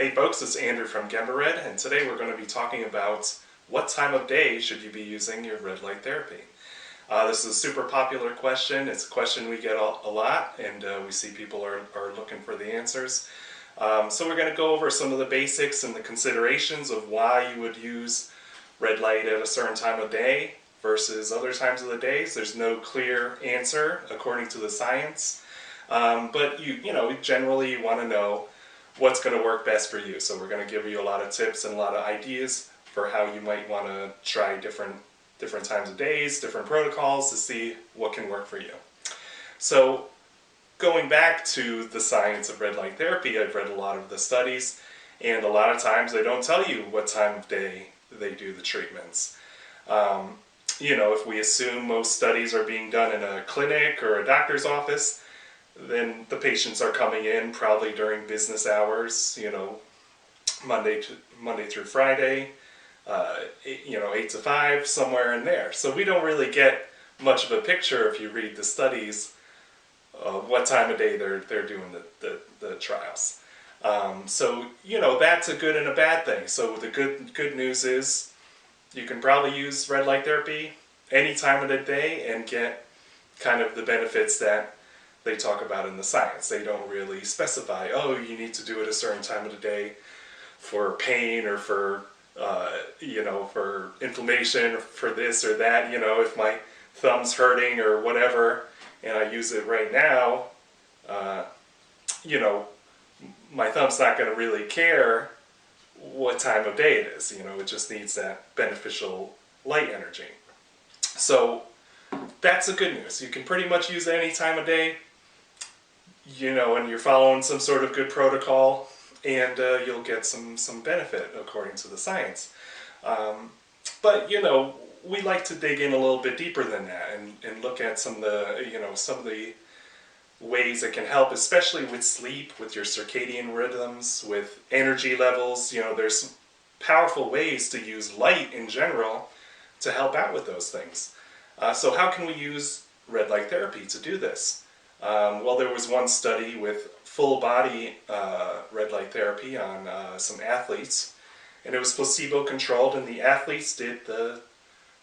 Hey folks, it's Andrew from GembaRed, and today we're going to be talking about what time of day should you be using your red light therapy. This is a super popular question. It's a question we get a lot, and we see people are looking for the answers. So we're going to go over some of the basics and the considerations of why you would use red light at a certain time of day versus other times of the day. So there's no clear answer according to the science, but generally you want to know what's going to work best for you. So we're going to give you a lot of tips and a lot of ideas for how you might want to try different times of days, different protocols to see what can work for you. So going back to the science of red light therapy, I've read a lot of the studies, and a lot of times they don't tell you what time of day they do the treatments. If we assume most studies are being done in a clinic or a doctor's office, then the patients are coming in probably during business hours, Monday through Friday, 8 to 5, somewhere in there. So we don't really get much of a picture if you read the studies of what time of day they're doing the trials. So that's a good and a bad thing. So the good news is you can probably use red light therapy any time of the day and get kind of the benefits that they talk about in the science. They don't really specify, oh, you need to do it a certain time of the day for pain or for for inflammation or for this or that. If my thumb's hurting or whatever and I use it right now, my thumb's not going to really care what time of day it is. It just needs that beneficial light energy. So that's the good news. You can pretty much use it any time of day, and you're following some sort of good protocol, and you'll get some benefit according to the science. But we like to dig in a little bit deeper than that and look at some of the ways it can help, especially with sleep, with your circadian rhythms, with energy levels. There's powerful ways to use light in general to help out with those things. So how can we use red light therapy to do this? Well, there was one study with full body red light therapy on some athletes, and it was placebo controlled, and the athletes did the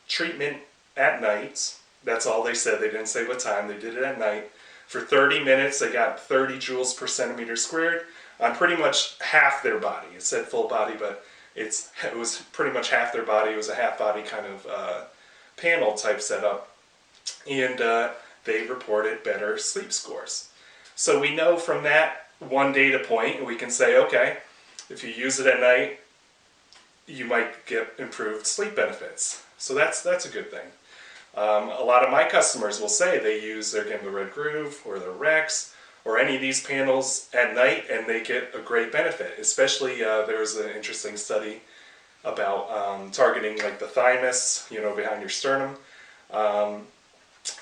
treatment at night. That's all they said. They didn't say what time. They did it at night. For 30 minutes, they got 30 joules per centimeter squared on pretty much half their body. It said full body, but it was pretty much half their body. It was a half body kind of panel type setup, and they reported better sleep scores. So we know from that one data point, we can say, okay, if you use it at night, you might get improved sleep benefits. So that's a good thing. A lot of my customers will say they use their GembaRed Groove or their Rex or any of these panels at night, and they get a great benefit. Especially there was an interesting study about targeting like the thymus, behind your sternum,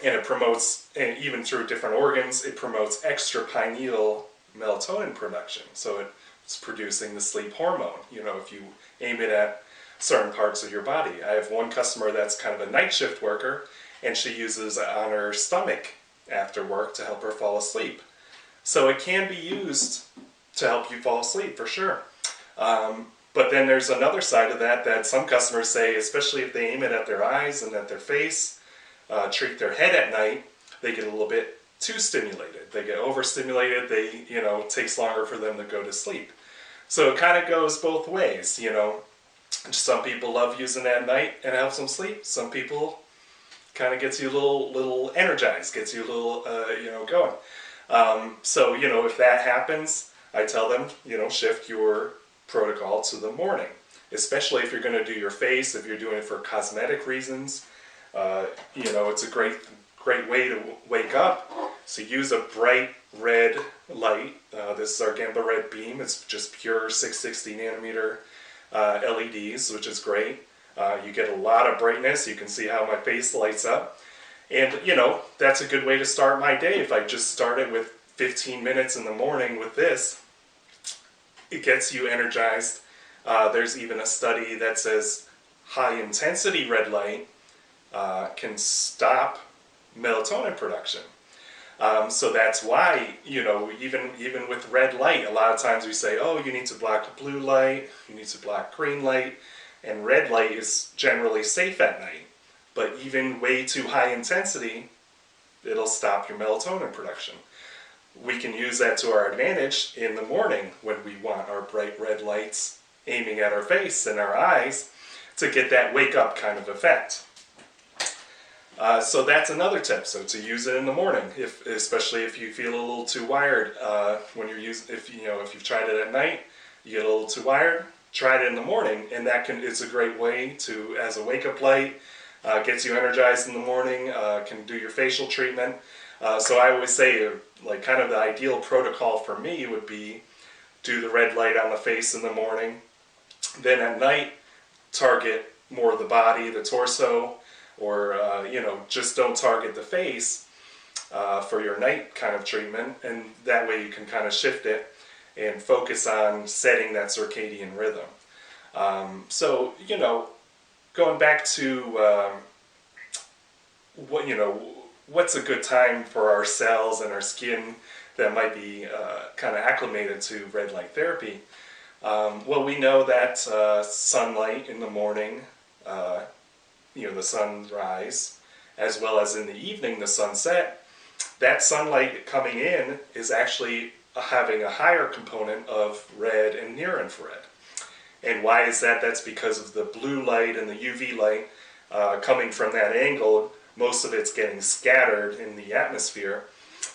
and it promotes, and even through different organs, it promotes extrapineal melatonin production. So it's producing the sleep hormone. If you aim it at certain parts of your body. I have one customer that's kind of a night shift worker, and she uses it on her stomach after work to help her fall asleep. So it can be used to help you fall asleep for sure. But then there's another side of that some customers say, especially if they aim it at their eyes and at their face, treat their head at night, they get a little bit too stimulated. They get overstimulated. It takes longer for them to go to sleep. So it kind of goes both ways. Some people love using it at night and it helps them sleep. Some people kind of gets you a little energized, gets you a little going. So if that happens, I tell them shift your protocol to the morning, especially if you're going to do your face. If you're doing it for cosmetic reasons, it's a great way to wake up. So use a bright red light. This is our GembaRed beam. It's just pure 660 nanometer LEDs, which is great. You get a lot of brightness. You can see how my face lights up. And, that's a good way to start my day. If I just start it with 15 minutes in the morning with this, it gets you energized. There's even a study that says high intensity red light can stop melatonin production. So that's why, even with red light, a lot of times we say, oh, you need to block blue light, you need to block green light, and red light is generally safe at night. But even way too high intensity, it'll stop your melatonin production. We can use that to our advantage in the morning when we want our bright red lights aiming at our face and our eyes to get that wake up kind of effect. So that's another tip. So to use it in the morning, especially if you feel a little too wired when you're if you've tried it at night, you get a little too wired. Try it in the morning, and it's a great way to, as a wake up light, gets you energized in the morning. Can do your facial treatment. So I always say, like, kind of the ideal protocol for me would be do the red light on the face in the morning, then at night target more of the body, the torso, or just don't target the face for your night kind of treatment, and that way you can kind of shift it and focus on setting that circadian rhythm. So going back to what's a good time for our cells and our skin that might be kind of acclimated to red light therapy. Well, we know that sunlight in the morning, the sunrise, as well as in the evening, the sunset, that sunlight coming in is actually having a higher component of red and near infrared. And why is that? That's because of the blue light and the UV light coming from that angle. Most of it's getting scattered in the atmosphere,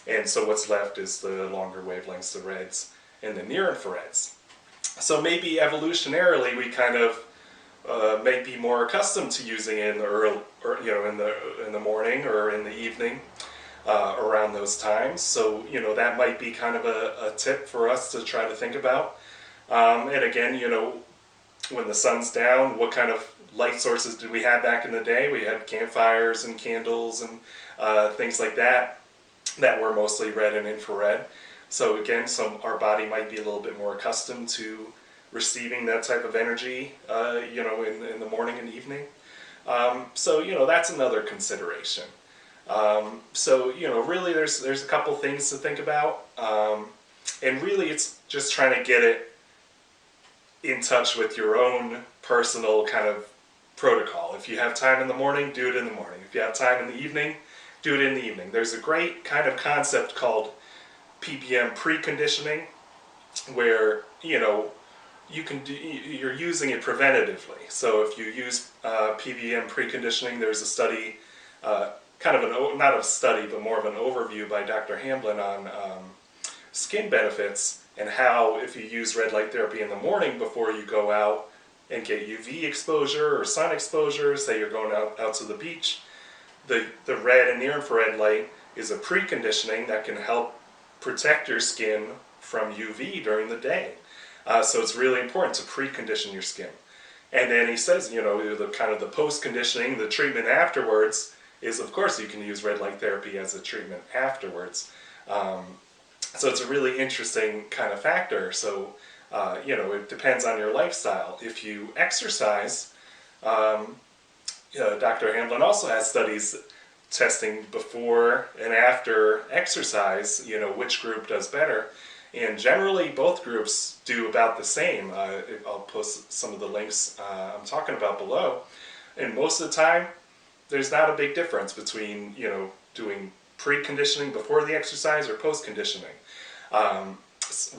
and so what's left is the longer wavelengths, the reds and the near infrareds. So maybe evolutionarily we kind of may be more accustomed to using it in the early, in the morning or in the evening around those times. So that might be kind of a tip for us to try to think about. And again, when the sun's down, what kind of light sources did we have back in the day? We had campfires and candles and things like that were mostly red and infrared. So again, our body might be a little bit more accustomed to receiving that type of energy, in the morning and evening. So that's another consideration. So really, there's a couple things to think about, and really, it's just trying to get it in touch with your own personal kind of protocol. If you have time in the morning, do it in the morning. If you have time in the evening, do it in the evening. There's a great kind of concept called PVM Preconditioning, where you're using it preventatively. So if you use PVM Preconditioning, there's a study, not a study, but more of an overview by Dr. Hamblin on skin benefits, and how if you use red light therapy in the morning before you go out and get UV exposure or sun exposure, say you're going out to the beach, the red and near infrared light is a preconditioning that can help protect your skin from UV during the day. So it's really important to precondition your skin. And then he says, the kind of the post-conditioning, the treatment afterwards, is of course you can use red light therapy as a treatment afterwards. So it's a really interesting kind of factor. So, it depends on your lifestyle. If you exercise, Dr. Hamblin also has studies testing before and after exercise, which group does better. And generally, both groups do about the same. I'll post some of the links I'm talking about below. And most of the time, there's not a big difference between, doing preconditioning before the exercise or post-conditioning.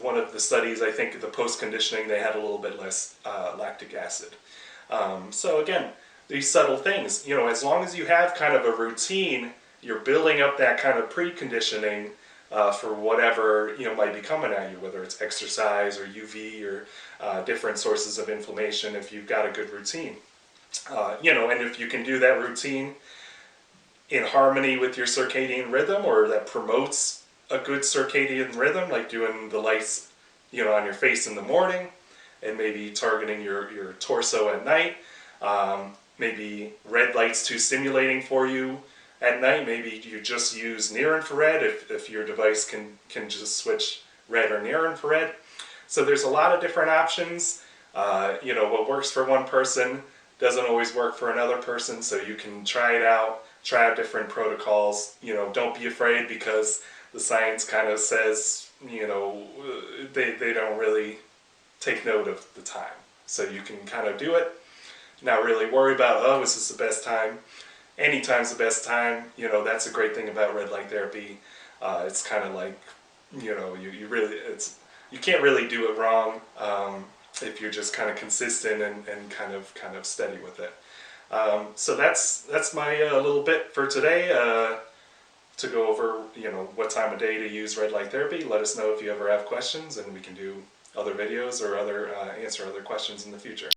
One of the studies, I think the post-conditioning, they had a little bit less lactic acid. So again, these subtle things, as long as you have kind of a routine, you're building up that kind of preconditioning for whatever might be coming at you, whether it's exercise or UV or different sources of inflammation. If you've got a good routine, and if you can do that routine in harmony with your circadian rhythm, or that promotes a good circadian rhythm, like doing the lights on your face in the morning and maybe targeting your torso at night, maybe red light's too stimulating for you at night, maybe you just use near infrared if your device can just switch red or near infrared. So there's a lot of different options. What works for one person doesn't always work for another person, so you can try it out, try out different protocols. Don't be afraid, because the science kind of says, you know, they don't really take note of the time. So you can kind of do it, not really worry about, oh, is this the best time? Anytime's the best time. You know, that's a great thing about red light therapy. It's kind of like, you know, you can't really do it wrong if you're just kind of consistent and kind of steady with it. So that's my little bit for today. To go over, you know, what time of day to use red light therapy. Let us know if you ever have questions, and we can do other videos or answer other questions in the future.